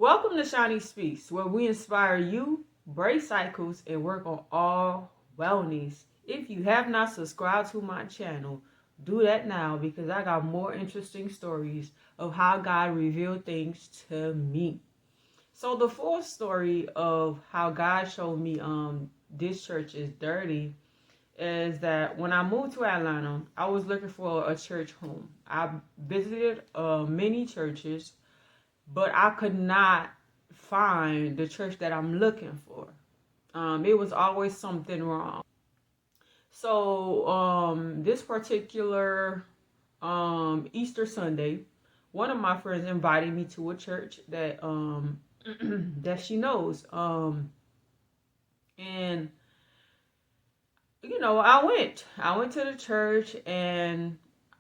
Welcome to Shiny Speaks, where we inspire you, break cycles, and work on all wellness. If you have not subscribed to my channel, do that now because I got more interesting stories of how God revealed things to me. So the fourth story of how God showed me this church is dirty is that when I moved to Atlanta, I was looking for a church home. I visited many churches, but I could not find the church that I'm looking for. It was always something wrong. So this particular Easter Sunday, one of my friends invited me to a church that that she knows. And I went. I went to the church, and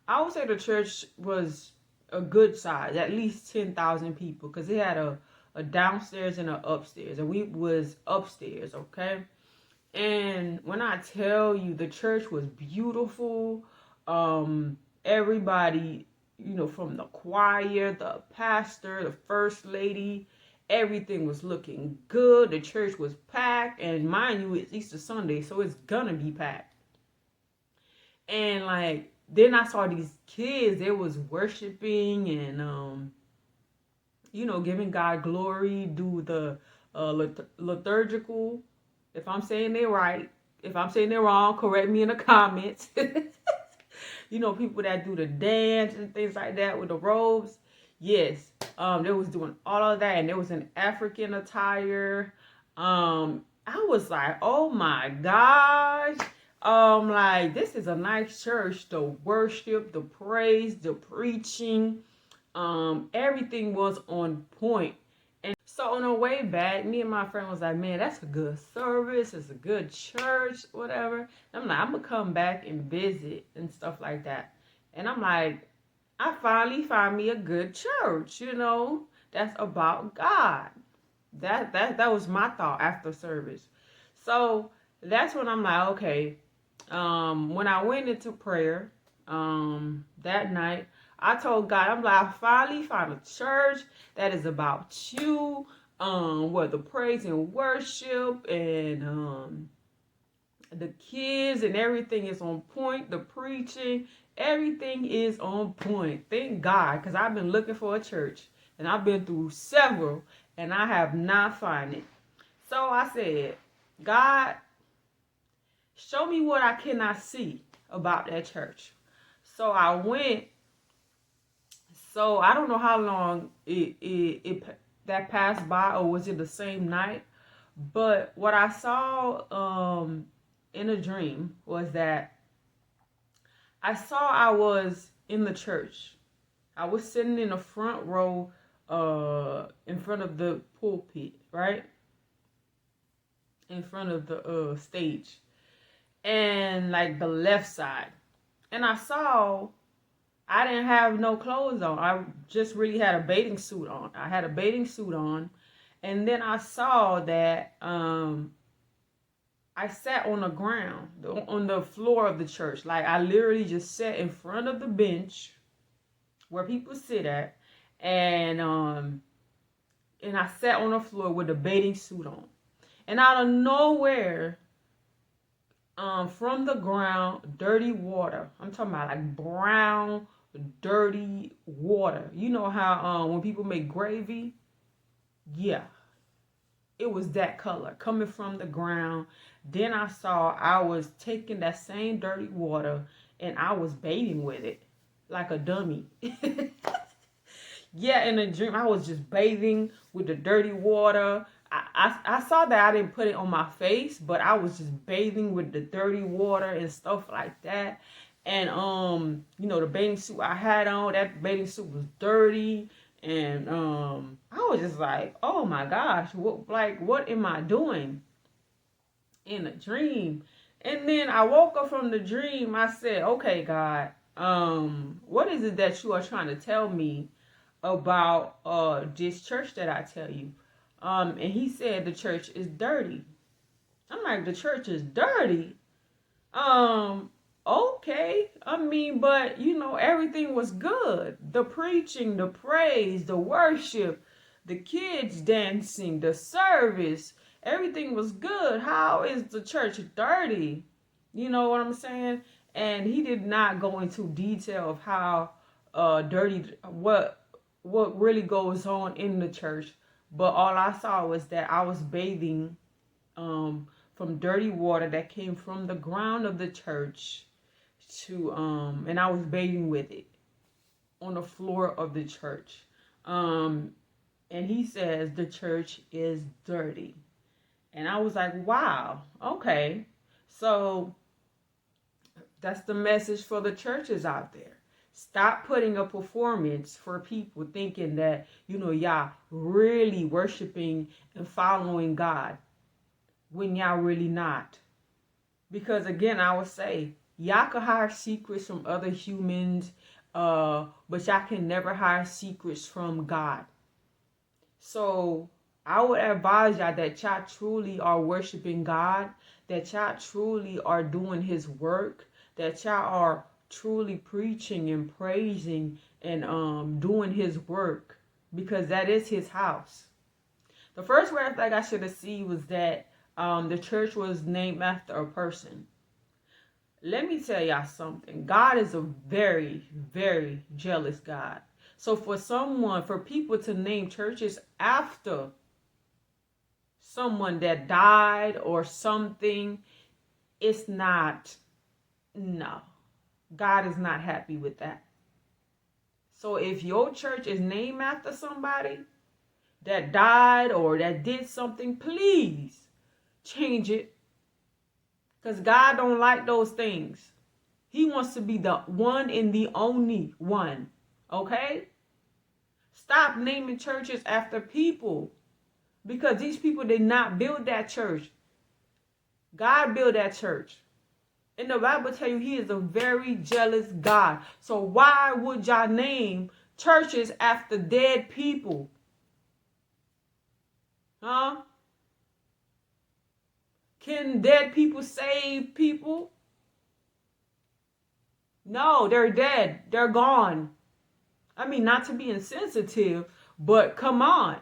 I would say the church was a good size, at least 10,000 people, because it had a downstairs and a upstairs, and we was upstairs, okay? And when I tell you the church was beautiful, everybody, from the choir, the pastor, the first lady, everything was looking good. The church was packed, and mind you, it's Easter Sunday, so it's gonna be packed. And like then I saw these kids, they was worshiping and giving God glory, do the liturgical. If I'm saying it right, if I'm saying it wrong, correct me in the comments. People that do the dance and things like that with the robes. Yes, they was doing all of that, and there was an African attire. I was like, oh my gosh. Like, this is a nice church. The worship, the praise, the preaching, everything was on point. And so on the way back, me and my friend was like, man, that's a good service. It's a good church, whatever. And I'm like, I'm going to come back and visit and stuff like that. And I'm like, I finally found me a good church, that's about God. That was my thought after service. So that's when I'm like, okay. When I went into prayer, that night, I told God, I'm like, I finally found a church that is about you, where the praise and worship and the kids and everything is on point, the preaching, everything is on point. Thank God, because I've been looking for a church, and I've been through several, and I have not found it. So I said, God, show me what I cannot see about that church. So I went. So I don't know how long it that passed by, or was it the same night? But what I saw in a dream was that I saw I was in the church. I was sitting in the front row in front of the pulpit, right? In front of the stage. And like the left side. And I saw I didn't have no clothes on. I just really had a bathing suit on. I had a bathing suit on. And then I saw that I sat on the ground, on the floor of the church. Like, I literally just sat in front of the bench where people sit at. And I sat on the floor with a bathing suit on. And out of nowhere, from the ground, dirty water. I'm talking about like brown, dirty water. You know how when people make gravy? Yeah. It was that color coming from the ground. Then I saw I was taking that same dirty water and I was bathing with it like a dummy. Yeah, in a dream, I was just bathing with the dirty water. I saw that I didn't put it on my face, but I was just bathing with the dirty water and stuff like that. And the bathing suit I had on, that bathing suit was dirty. And I was just like, oh my gosh, what am I doing in a dream? And then I woke up from the dream. I said, okay, God, what is it that you are trying to tell me about this church that I tell you? And he said the church is dirty. I'm like, the church is dirty? Okay. I mean, but everything was good. The preaching, the praise, the worship, the kids dancing, the service, everything was good. How is the church dirty? You know what I'm saying? And he did not go into detail of how dirty, what really goes on in the church. But all I saw was that I was bathing from dirty water that came from the ground of the church to and I was bathing with it on the floor of the church. And he says the church is dirty. And I was like, wow, okay. So that's the message for the churches out there. Stop putting a performance for people thinking that, y'all really worshiping and following God when y'all really not. Because again, I would say, y'all can hire secrets from other humans, but y'all can never hire secrets from God. So I would advise y'all that y'all truly are worshiping God, that y'all truly are doing his work, that y'all are truly preaching and praising and doing his work, because that is his house. The first red flag I should have seen was that the church was named after a person. Let me tell y'all something. God is a very, very jealous God. So for people to name churches after someone that died or something, it's not, no. God is not happy with that. So if your church is named after somebody that died or that did something, please change it. Because God don't like those things. He wants to be the one and the only one. Okay? Stop naming churches after people. Because these people did not build that church. God built that church. And the Bible tells you he is a very jealous God. So why would y'all name churches after dead people? Huh? Can dead people save people? No, they're dead. They're gone. I mean, not to be insensitive, but come on.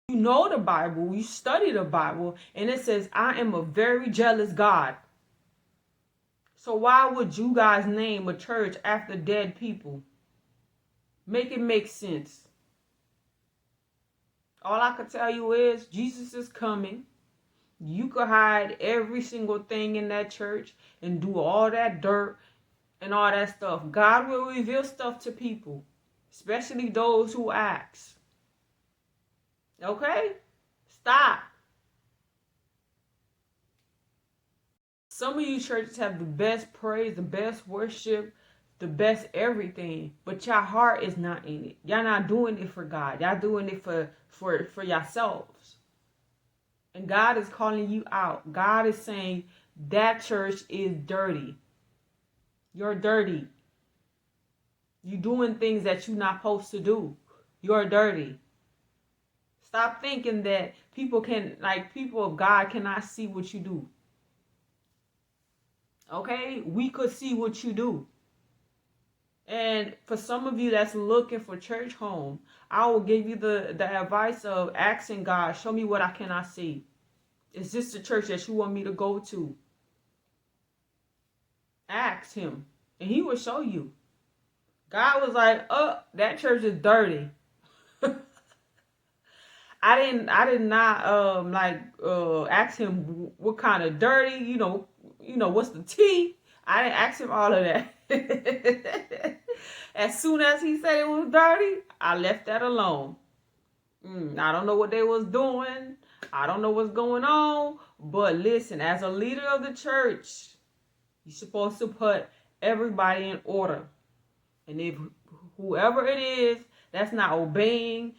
You know the Bible, you study the Bible, and it says, I am a very jealous God. So why would you guys name a church after dead people? Make it make sense. All I can tell you is Jesus is coming. You could hide every single thing in that church and do all that dirt and all that stuff. God will reveal stuff to people, especially those who ask. Okay? Stop. Some of you churches have the best praise, the best worship, the best everything, but your heart is not in it. Y'all not doing it for God. Y'all doing it for yourselves. And God is calling you out. God is saying that church is dirty. You're dirty. You're doing things that you're not supposed to do. You're dirty. Stop thinking that people of God cannot see what you do. Okay? We could see what you do. And for some of you that's looking for church home, I will give you the advice of asking God, show me what I cannot see. Is this the church that you want me to go to? Ask him, and he will show you. God was like, that church is dirty. I did not ask him what kind of dirty, what's the tea? I didn't ask him all of that. As soon as he said it was dirty, I left that alone. I don't know what they was doing. I don't know what's going on. But listen, as a leader of the church, you're supposed to put everybody in order. And if whoever it is that's not obeying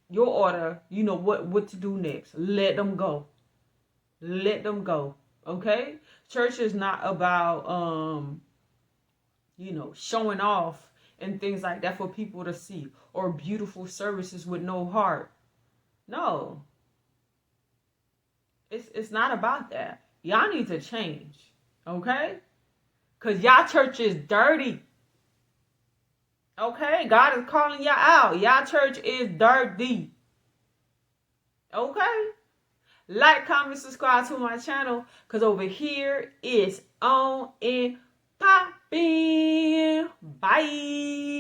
your order, you know what to do next. Let them go. Let them go. Okay? Church is not about showing off and things like that for people to see, or beautiful services with no heart. No. It's not about that. Y'all need to change. Okay? Because y'all church is dirty. Okay, God is calling y'all out. Y'all church is dirty. Okay? Like, comment, subscribe to my channel. Because over here it's on and popping. Bye.